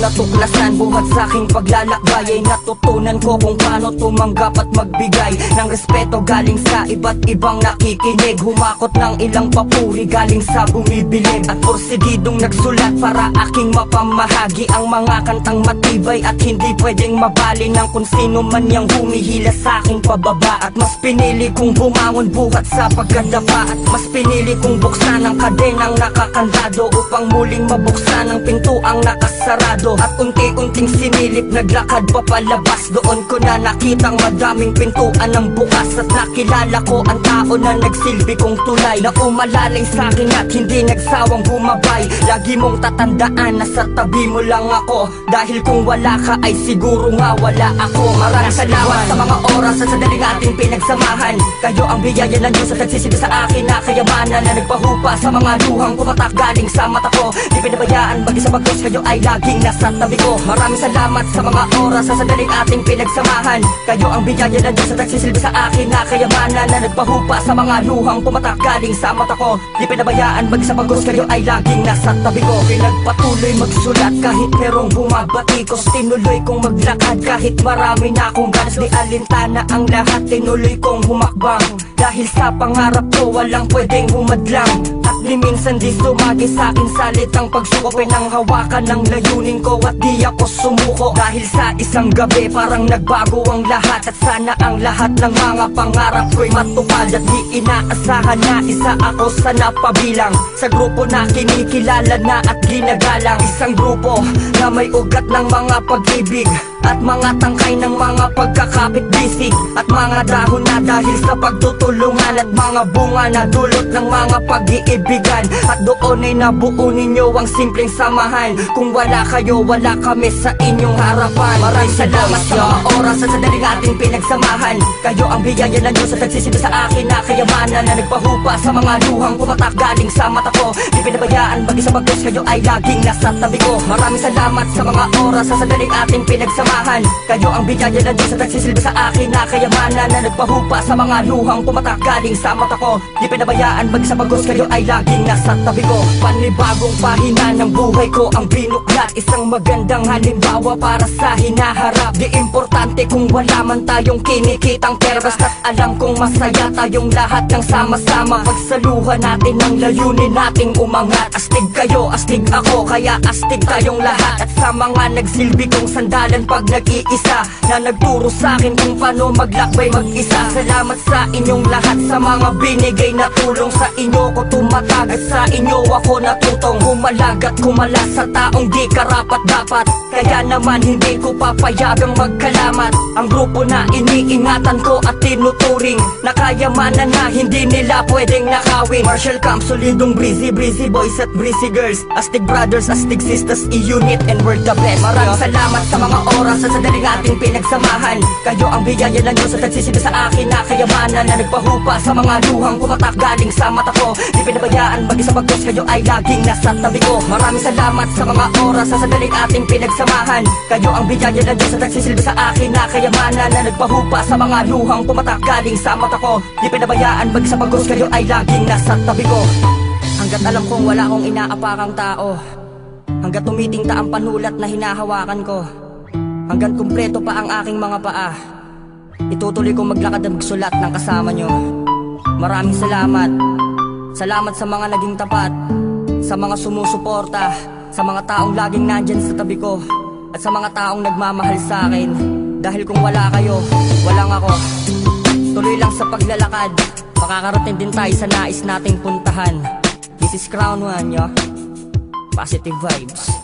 natuklasan buhat sa aking paglalakbay ay natutunan ko kung paano tumanggap at magbigay ng respeto galing sa iba't ibang nakikinig. Humakot ng ilang papuri galing sa bumibilib at porsigidong nagsulat para aking mapamahagi ang mga kantang matibay at hindi pwedeng mabali ng kung sino man yang humihila sa aking pababa. At mas pinili kong bumangon buhat sa pagkadapa, at mas pinili kong buksan ang kadenang nakakandado upang muling mabuksan ang pintuang nakasarado. At unti-unting sinilip, naglakad papalabas. Doon ko na nakitang madaming pintuan ng bukas, at nakilala ko ang tao na nagsilbi kong tulay, na umalalay sa akin at hindi nagsawang bumabay. Lagi mong tatandaan na sa tabi mo lang ako, dahil kung wala ka ay siguro nga wala ako. Maraming salamat sa mga oras at sadaling ating pinagsamahan. Kayo ang biyaya ng Diyos at nagsisilbi sa akin na kayamanan, na nagpahupa sa mga luhang pumatak galing sa mata ko. Di pinabayaan mag-isa bagos, kayo ay laging nasa tabi ko. Maraming salamat sa mga oras sa sadaling ating pinagsamahan. Kayo ang biyaya ng Diyos at nagsisilbi sa akin na kayamanan, na nagpahupa sa mga luhang pumatak galing sa mata ko. Di pinabayaan mag-isa bagos, kayo ay laging nasa tabi ko. Pinagpatuloy magsulat kahit merong bumabatikos. Tinuloy kong maglakad kahit marami na akong ganas. Di alintana ang lahat, tinuloy kong humakbang, dahil sa pangarap ko walang pwedeng humadlang. At di minsan di sumagi sa akin salitang pagsuko. Pinanghawakan ng layunin ko at di ako sumuko, dahil sa isang gabi parang nagbago ang lahat. At sana ang lahat ng mga pangarap ko'y matupad. At di inaasahan na isa ako sa napabilang sa grupo na kinikilala na at ginagalang. Isang grupo na may ugat ng mga pag-ibig at mga tangkay ng mga pagkakapit-bisig, at mga dahon na dahil sa pagtutulungan, at mga bunga na dulot ng mga pag-iibigan. At doon ay nabuo ninyo ang simpleng samahan. Kung wala kayo, wala kami sa inyong harapan. Maraming salamat sa mga oras at sadaling ating pinagsamahan. Kayo ang biyaya ng Diyos at nagsisilbi sa akin na kayamanan, na nagpahupa sa mga luhang pumatak galing sa mata ko. Di pinabayaan mag-isa bagos, kayo ay laging nasa tabi ko. Maraming salamat sa mga oras sa sadaling ating pinagsamahan. Kayo ang biyaya ng Diyos at nagsisilbi sa akin na kayamanan, na nagpahupa sa mga luhang pumatak galing sa mata ko. Di pinabayaan mag-isa bagos, kayo ay laging nasa tabi ko. Panibagong pahina ng buhay ko ang binuklat, isang magandang halimbawa para sa hinaharap. Di importante kung wala man tayong kinikitang pera, basta't alam kong masaya tayong lahat ng sama-sama. Pagsaluhan natin ang layunin nating umangat. Astig kayo, astig ako, kaya astig tayong lahat. At sa mga nagsilbi kong sandalan pag nag-iisa, na nagturo sa akin kung paano maglakbay mag-isa. Salamat sa inyong lahat sa mga binigay na tulong. Sa inyo ko tumatag at sa inyo ako natutong humalag at kumalas sa taong di karapat-dapat. Kaya naman hindi ko papayagang magkalamat ang grupo na iniingatan ko at tinuturing, na kayamanan na hindi nila pwedeng nakawin. Marshall Camp, solidong breezy, breezy boys at breezy girls, astig brothers, astig sisters, i-unit and we're the best. Maraming salamat sa mga oras at sadaling ating pinagsamahan. Kayo ang biyaya ng Diyos at nagsisilbi sa akin na kayamanan, na nagpahupa sa mga luhang pumatak galing sa mata ko. Di pinabayaan mag-isa bagos, kayo ay laging nasa tabi ko. Maraming salamat sa mga oras sa sadaling ating pinagsamahan. Kayo ang biyaya ng Diyos at nagsisilbi sa akin na kayamanan, na nagpahupa sa mga luhang pumatak galing sa mata ko. Di pinabayaan mag-isa bagos, kayo ay laging nasa tabi ko. Hanggat alam kong wala akong inaapakang tao, hanggat tumitingta ang panulat na hinahawakan ko, hanggang kumpleto pa ang aking mga paa, itutuloy kong maglakad at magsulat ng kasama nyo. Maraming salamat. Salamat sa mga naging tapat, sa mga sumusuporta, sa mga taong laging nandyan sa tabi ko, at sa mga taong nagmamahal sa akin. Dahil kung wala kayo, walang ako. Tuloy lang sa paglalakad, makakarating din tayo sa nais nating puntahan. This is Crown One, yo. Positive vibes.